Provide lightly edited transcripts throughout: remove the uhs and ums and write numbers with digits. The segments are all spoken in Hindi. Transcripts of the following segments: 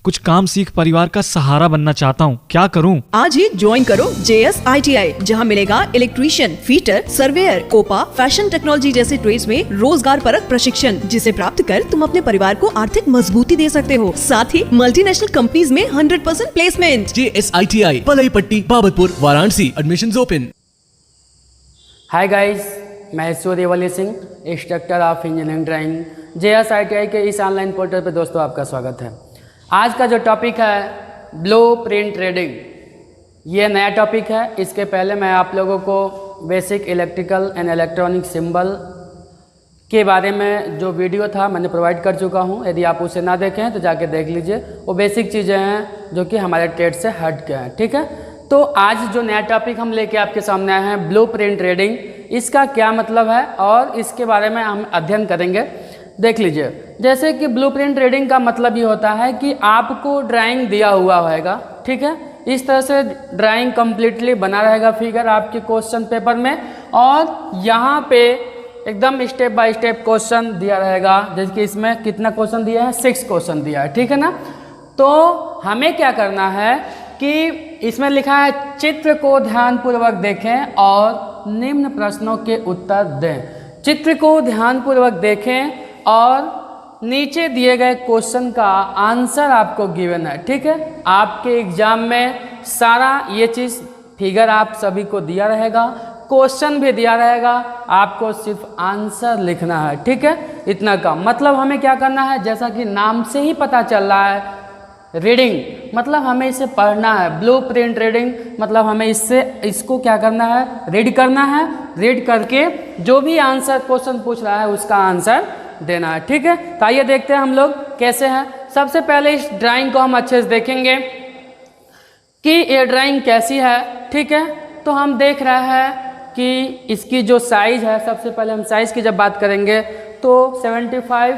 कुछ काम सीख परिवार का सहारा बनना चाहता हूँ, क्या करूँ? आज ही ज्वाइन करो JSITI, जहाँ मिलेगा electrician, fitter, surveyor, COPA, fashion technology जैसे ट्रेड्स में रोजगार परक प्रशिक्षण, जिसे प्राप्त कर तुम अपने परिवार को आर्थिक मजबूती दे सकते हो। साथ ही मल्टीनेशनल कंपनीज में 100% placement. JSITI, Palai Patti, Babatpur, Varanasi. Admissions open. Hi guys, मैं Suryavali Singh, instructor of engineering drawing JSITI के इस ऑनलाइन पोर्टल पर दोस्तों आपका स्वागत है। आज का जो टॉपिक है ब्लू प्रिंट रीडिंग, ये नया टॉपिक है। इसके पहले मैं आप लोगों को basic electrical and electronic symbol के बारे में जो वीडियो था मैंने प्रोवाइड कर चुका हूँ। यदि आप उसे ना देखें तो जाके देख लीजिए। वो बेसिक चीज़ें हैं जो कि हमारे ट्रेड से हट के हैं, ठीक है। तो आज जो नया टॉपिक हम लेके आपके सामने आए हैं, ब्लू प्रिंट रीडिंग, इसका क्या मतलब है और इसके बारे में हम अध्ययन करेंगे। देख लीजिए, जैसे कि ब्लूप्रिंट रीडिंग का मतलब ये होता है कि आपको ड्राइंग दिया हुआ होगा, ठीक है। इस तरह से ड्राइंग कंप्लीटली बना रहेगा फिगर आपके क्वेश्चन पेपर में, और यहाँ पे एकदम स्टेप बाय स्टेप क्वेश्चन दिया रहेगा। जैसे कि इसमें कितना क्वेश्चन दिया है, 6 क्वेश्चन दिया है, ठीक है ना। तो हमें क्या करना है कि इसमें लिखा है चित्र को ध्यानपूर्वक देखें और निम्न प्रश्नों के उत्तर दें। चित्र को ध्यानपूर्वक देखें और नीचे दिए गए क्वेश्चन का आंसर आपको गिवन है, ठीक है। आपके एग्जाम में सारा ये चीज़ फिगर आप सभी को दिया रहेगा, क्वेश्चन भी दिया रहेगा, आपको सिर्फ आंसर लिखना है, ठीक है। इतना कम मतलब हमें क्या करना है, जैसा कि नाम से ही पता चल रहा है, रीडिंग मतलब हमें इसे पढ़ना है। ब्लू प्रिंट रीडिंग मतलब हमें इसको क्या करना है, रीड करना है। रीड करके जो भी आंसर क्वेश्चन पूछ रहा है उसका आंसर देना है, ठीक है। तो आइए देखते हैं हम लोग कैसे हैं। सबसे पहले इस ड्राइंग को हम अच्छे से देखेंगे कि ये ड्राइंग कैसी है, ठीक है। तो हम देख रहे हैं कि इसकी जो साइज है, सबसे पहले हम साइज की जब बात करेंगे तो 75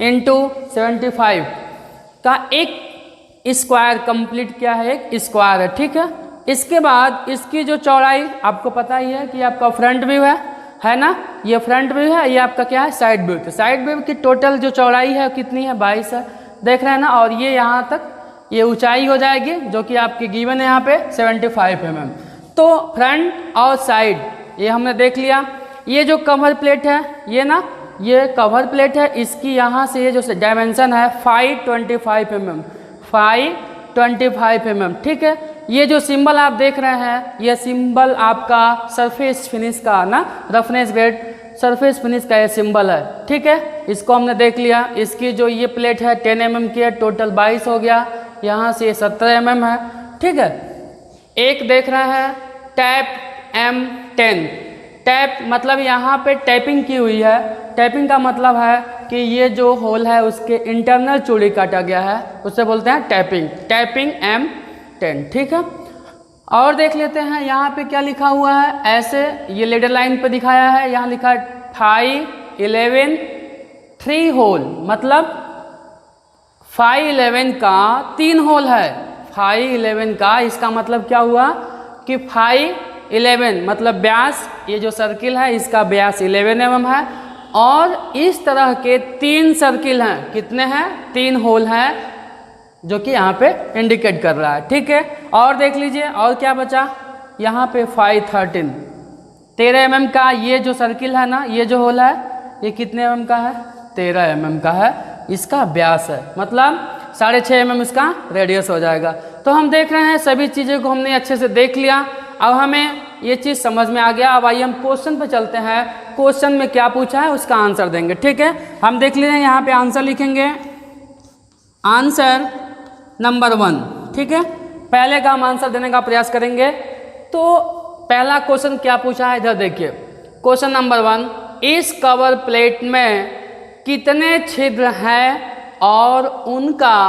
× 75 का एक स्क्वायर कंप्लीट क्या है, एक स्क्वायर है, ठीक है। इसके बाद इसकी जो चौड़ाई आपको पता ही है कि आपका फ्रंट व्यू है ना, ये फ्रंट व्यू है, ये आपका क्या है, साइड व्यू। तो साइड व्यू की टोटल जो चौड़ाई है कितनी है, 22 है, देख रहे हैं ना। और ये यहाँ तक ये ऊंचाई हो जाएगी जो कि आपकी गिवन है यहाँ पे 75 mm। तो फ्रंट और साइड ये हमने देख लिया। ये जो कवर प्लेट है, ये ना, ये कवर प्लेट है, इसकी यहाँ से ये जो डायमेंशन है 525 mm, 525 mm, ठीक है। ये जो सिंबल आप देख रहे हैं, ये सिंबल आपका सरफेस फिनिश का ना, रफनेस ग्रेड सरफेस फिनिश का ये सिंबल है, ठीक है। इसको हमने देख लिया। इसकी जो ये प्लेट है 10 mm की है, टोटल 22 हो गया, यहाँ से 17 mm है, ठीक है। एक देख रहे हैं टैप M10, टैप मतलब यहाँ पे टैपिंग की हुई है। टैपिंग का मतलब है कि ये जो होल है उसके इंटरनल चूड़ी काटा गया है, उससे बोलते हैं टैपिंग, टैपिंग M10, ठीक है। और देख लेते हैं यहाँ पे क्या लिखा हुआ है, ऐसे ये लेडर लाइन पे दिखाया है, यहाँ लिखा है 5, 11, 3 होल, मतलब 5, 11 का 3 होल है। 5, 11 का इसका मतलब क्या हुआ कि 5, 11 मतलब व्यास, ये जो सर्किल है इसका व्यास 11 mm है, और इस तरह के 3 सर्किल हैं, कितने हैं, 3 होल हैं जो कि यहाँ पे इंडिकेट कर रहा है, ठीक है। और देख लीजिए और क्या बचा, यहाँ पे 5, 13 mm का ये जो सर्किल है ना, ये जो होल है ये कितने mm का है, 13 mm का है, इसका व्यास है, मतलब 6.5 mm इसका रेडियस हो जाएगा। तो हम देख रहे हैं सभी चीज़ों को हमने अच्छे से देख लिया। अब हमें ये चीज़ समझ में आ गया। अब आइए हम क्वेश्चन पे चलते हैं, क्वेश्चन में क्या पूछा है उसका आंसर देंगे, ठीक है। हम देख लीजिए यहाँ पे आंसर लिखेंगे, आंसर नंबर 1, ठीक है। पहले का हम आंसर देने का प्रयास करेंगे। तो पहला क्वेश्चन क्या पूछा है, इधर देखिए, क्वेश्चन नंबर 1, इस कवर प्लेट में कितने छिद्र हैं और उनका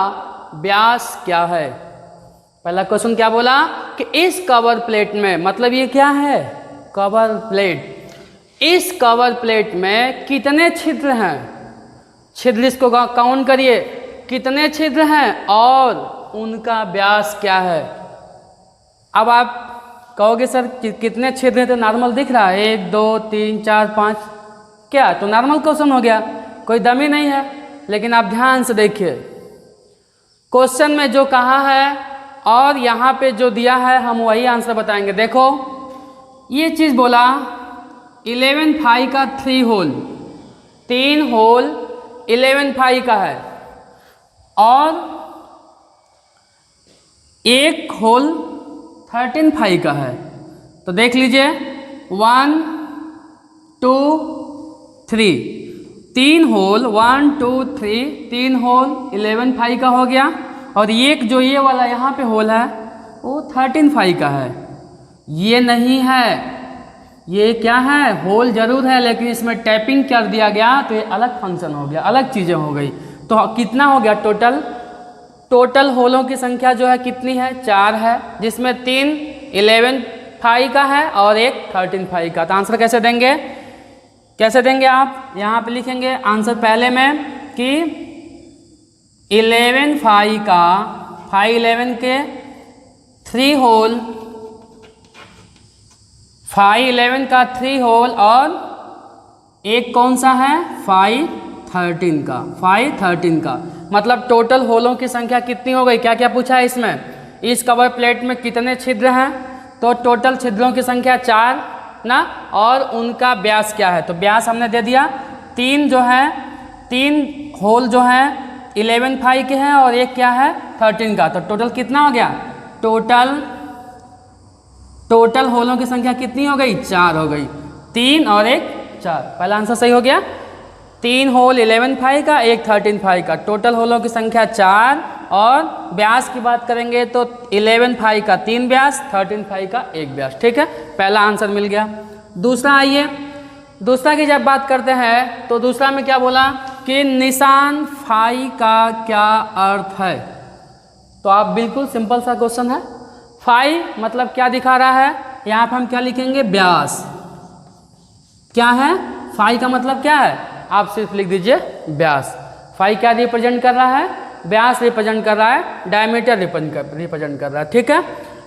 व्यास क्या है। पहला क्वेश्चन क्या बोला कि इस कवर प्लेट में, मतलब ये क्या है, कवर प्लेट, इस कवर प्लेट में कितने छिद्र हैं, छिद्र इसको काउंट करिए, कितने छिद्र हैं और उनका व्यास क्या है। अब आप कहोगे सर कितने छिद्र हैं, तो नॉर्मल दिख रहा है, 1, 2, 3, 4, 5, क्या, तो नॉर्मल क्वेश्चन हो गया, कोई दमी नहीं है। लेकिन आप ध्यान से देखिए, क्वेश्चन में जो कहा है और यहाँ पे जो दिया है हम वही आंसर बताएंगे। देखो ये चीज़ बोला 11 फाई का 3 होल, 3 होल 11 फाई का है और एक होल 13 फाई का है। तो देख लीजिए 1 2 3, 3 होल 1 2 3, 3 होल 11 फाई का हो गया और एक जो ये वाला यहाँ पे होल है वो 13 फाई का है। ये नहीं है, ये क्या है, होल जरूर है लेकिन इसमें टैपिंग कर दिया गया तो ये अलग फंक्शन हो गया, अलग चीज़ें हो गई। तो कितना हो गया टोटल होलों की संख्या जो है कितनी है, 4 है, जिसमें 3 11 फाई का है और एक 13 फाई का। तो आंसर कैसे देंगे आप यहाँ पे लिखेंगे आंसर पहले में कि 11 फाई का, फाई 11 के 3 होल, फाई 11 का 3 होल और एक कौन सा है, फाई 13 का, फाई 13 का। मतलब टोटल होलों की संख्या कितनी हो गई, क्या क्या पूछा है इसमें, इस कवर प्लेट में कितने छिद्र हैं, तो टोटल छिद्रों की संख्या 4 ना, और उनका व्यास क्या है, तो व्यास हमने दे दिया 3 जो है, 3 होल जो है 11 फाई के हैं और एक क्या है 13 का। तो टोटल कितना हो गया, टोटल होलों की संख्या कितनी हो गई, 4 हो गई, 3 और एक 4। पहला आंसर सही हो गया, 3 होल 11 फाई का, एक 13 फाई का, टोटल होलों की संख्या 4 और व्यास की बात करेंगे तो 11 फाई का 3 व्यास, 13 फाई का 1 व्यास। ठीक है, पहला आंसर मिल गया। दूसरा आइए, दूसरा की जब बात करते हैं तो दूसरा में क्या बोला कि निशान फाई का क्या अर्थ है। तो आप बिल्कुल सिंपल सा क्वेश्चन है, फाई मतलब क्या दिखा रहा है, यहाँ पर हम क्या लिखेंगे, व्यास। क्या है, फाई का मतलब क्या है, आप सिर्फ लिख दीजिए व्यास। फाई क्या रिप्रेजेंट कर रहा है, व्यास रिप्रेजेंट कर रहा है, डायमीटर रिप्रेजेंट कर रहा है। ठीक है,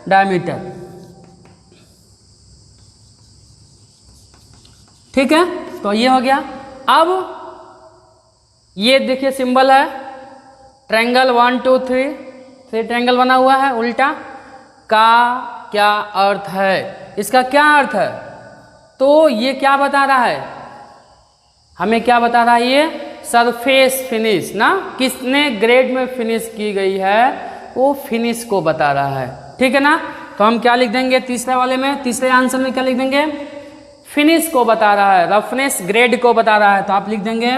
डायमीटर। ठीक है, तो ये हो गया। अब ये देखिए सिंबल है ट्रायंगल 1 2 3, 3 ट्रायंगल बना हुआ है उल्टा, का क्या अर्थ है, इसका क्या अर्थ है, तो ये क्या बता रहा है, हमें क्या बता रहा है, ये सरफेस फिनिश ना, किसने ग्रेड में फिनिश की गई है वो फिनिश को बता रहा है। ठीक है ना, तो हम क्या लिख देंगे तीसरे वाले में, तीसरे आंसर में क्या लिख देंगे, फिनिश को बता रहा है, रफनेस ग्रेड को बता रहा है, तो आप लिख देंगे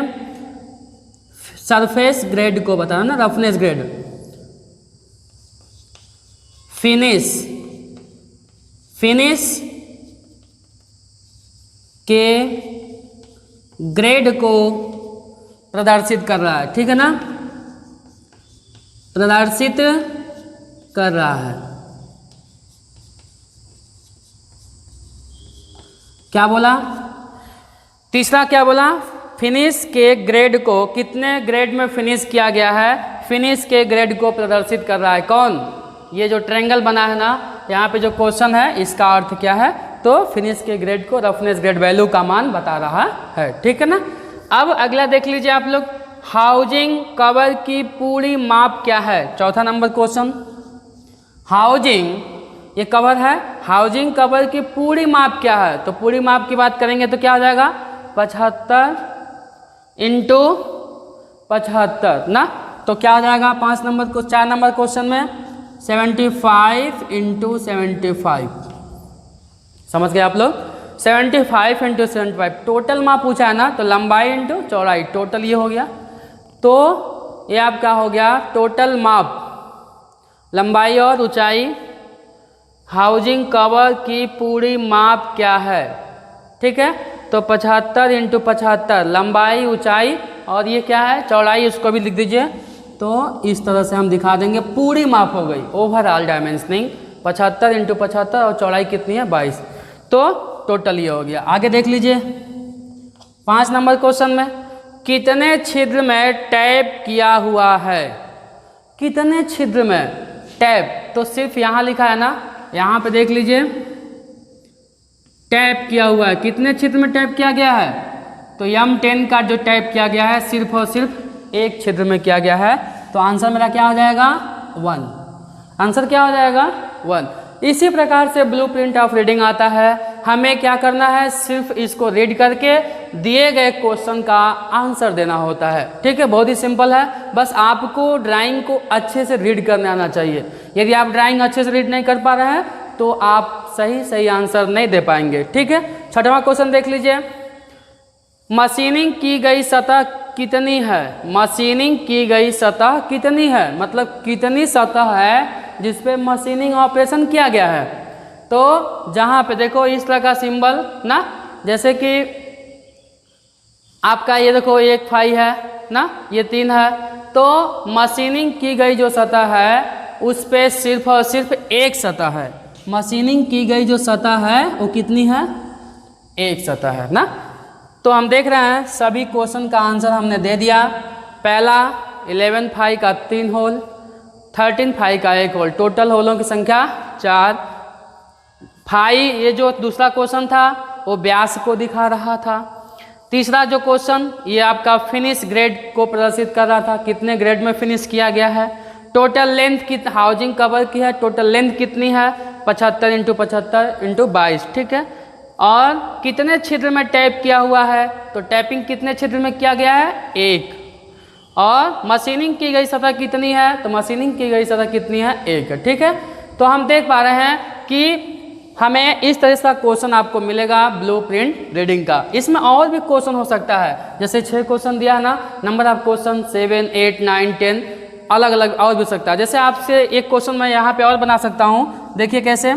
सरफेस ग्रेड को बता रहा है ना, रफनेस ग्रेड, फिनिश के ग्रेड को प्रदर्शित कर रहा है। ठीक है ना, प्रदर्शित कर रहा है। क्या बोला, तीसरा क्या बोला, फिनिश के ग्रेड को, कितने ग्रेड में फिनिश किया गया है, फिनिश के ग्रेड को प्रदर्शित कर रहा है। कौन, ये जो ट्रायंगल बना है ना, यहाँ पे जो क्वेश्चन है इसका अर्थ क्या है, तो फिनिश के ग्रेड को रफनेस ग्रेड वैल्यू का मान बता रहा है। ठीक है ना, अब अगला देख लीजिए आप लोग, हाउजिंग कवर की पूरी माप क्या है, चौथा नंबर क्वेश्चन। हाउजिंग, ये कवर है, हाउजिंग कवर की पूरी माप क्या है, तो पूरी माप की बात करेंगे तो क्या हो जाएगा, 75 × 75 ना, तो क्या हो जाएगा 5 नंबर को, 4 नंबर क्वेश्चन में 75 × 75। समझ गए आप लोग, 75 × 75 टोटल माप पूछा है ना, तो लंबाई इंटू चौड़ाई, टोटल ये हो गया। तो ये आपका हो गया टोटल माप, लंबाई और ऊंचाई, हाउजिंग कवर की पूरी माप क्या है। ठीक है, तो 75 × 75 लंबाई ऊंचाई और ये क्या है चौड़ाई, उसको भी लिख दीजिए। तो इस तरह से हम दिखा देंगे, पूरी माप हो गई, ओवरऑल डायमेंशनिंग 75 × 75 और चौड़ाई कितनी है 22, तो टोटल ये हो गया। आगे देख लीजिए 5 नंबर क्वेश्चन में, कितने छिद्र में टैप किया हुआ है, कितने छिद्र में टैप, तो सिर्फ यहाँ लिखा है ना, यहाँ पे देख लीजिए टैप किया हुआ है, कितने छिद्र में टैप किया गया है, तो M10 का जो टैप किया गया है सिर्फ और सिर्फ एक छिद्र में किया गया है, तो आंसर मेरा क्या हो जाएगा 1। आंसर क्या हो जाएगा 1। इसी प्रकार से ब्लूप्रिंट ऑफ रीडिंग आता है। हमें क्या करना है, सिर्फ इसको रीड करके दिए गए क्वेश्चन का आंसर देना होता है। ठीक है, बहुत ही सिंपल है। बस आपको ड्राइंग को अच्छे से रीड करने आना चाहिए। यदि आप ड्राइंग अच्छे से रीड नहीं कर पा रहे हैं तो आप सही आंसर नहीं दे पाएंगे। ठीक है, 6वां क्वेश्चन देख लीजिए। मशीनिंग की गई सतह कितनी है? मशीनिंग की गई सतह कितनी है, मतलब कितनी सतह है जिस पे मशीनिंग ऑपरेशन किया गया है। तो जहाँ पे देखो इस तरह का सिंबल ना, जैसे कि आपका ये देखो 1 फाई है ना, ये 3 है, तो मशीनिंग की गई जो सतह है उस पे सिर्फ और सिर्फ एक सतह है। मशीनिंग की गई जो सतह है वो कितनी है? एक सतह है ना। तो हम देख रहे हैं सभी क्वेश्चन का आंसर हमने दे दिया। पहला 11 फाई का 3 होल, 13 फाई का 1 होल, टोटल होलों की संख्या 4। फाई ये जो दूसरा क्वेश्चन था वो व्यास को दिखा रहा था। तीसरा जो क्वेश्चन ये आपका फिनिश ग्रेड को प्रदर्शित कर रहा था, कितने ग्रेड में फिनिश किया गया है। टोटल लेंथ की हाउसिंग कवर की है, टोटल लेंथ कितनी है 75 × 75 × 22। ठीक है, और कितने छिद्र में टैप किया हुआ है, तो टैपिंग कितने छिद्र में किया गया है 1। और मशीनिंग की गई सतह कितनी है, तो मशीनिंग की गई सतह कितनी है 1। ठीक है, तो हम देख पा रहे हैं कि हमें इस तरह का क्वेश्चन आपको मिलेगा ब्लूप्रिंट रीडिंग का। इसमें और भी क्वेश्चन हो सकता है, जैसे 6 क्वेश्चन दिया है ना, नंबर ऑफ क्वेश्चन 7, 8, 9, 10 अलग अलग और भी सकता है। जैसे आपसे एक क्वेश्चन मैं यहाँ पे और बना सकता हूँ, देखिए कैसे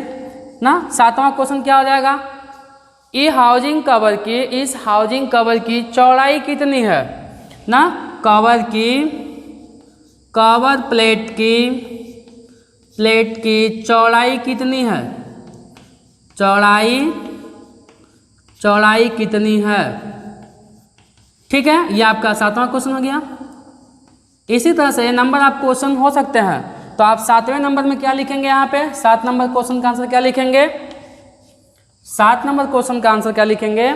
ना। 7वां क्वेश्चन क्या हो जाएगा, इस हाउसिंग कवर की चौड़ाई कितनी है ना, कवर प्लेट की चौड़ाई कितनी है, चौड़ाई कितनी है। ठीक है, ये आपका 7वां क्वेश्चन हो गया। इसी तरह से नंबर ऑफ क्वेश्चन हो सकते हैं, तो आप 7वें नंबर में क्या लिखेंगे, यहाँ पे 7 नंबर क्वेश्चन का आंसर क्या लिखेंगे, 7 नंबर क्वेश्चन का आंसर क्या लिखेंगे,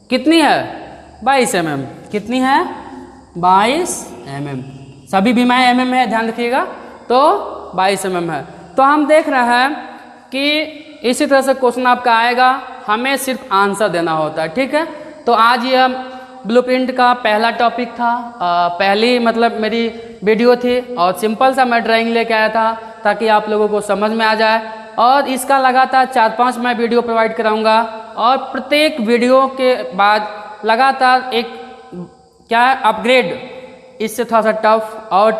कितनी है 22 mm। कितनी है 22 mm। सभी बीमाएँ mm है, ध्यान रखिएगा। तो 22 mm है। तो हम देख रहे हैं कि इसी तरह से क्वेश्चन आपका आएगा, हमें सिर्फ आंसर देना होता है। ठीक है, तो आज ये ब्लूप्रिंट का पहला टॉपिक था, पहली मतलब मेरी वीडियो थी, और सिंपल सा मैं ड्राइंग लेके आया था ताकि आप लोगों को समझ में आ जाए। और इसका लगातार 4-5 मैं वीडियो प्रोवाइड कराऊंगा, और प्रत्येक वीडियो के बाद लगातार एक क्या अपग्रेड, इससे थोड़ा सा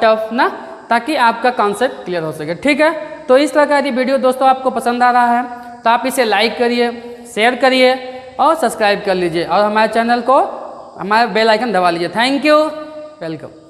टफ ना, ताकि आपका कॉन्सेप्ट क्लियर हो सके। ठीक है, तो इस तरह का यदि वीडियो दोस्तों आपको पसंद आ रहा है तो आप इसे लाइक करिए, शेयर करिए और सब्सक्राइब कर लीजिए, और हमारे चैनल को हमारे बेल आइकन दबा लीजिए। Thank you, welcome.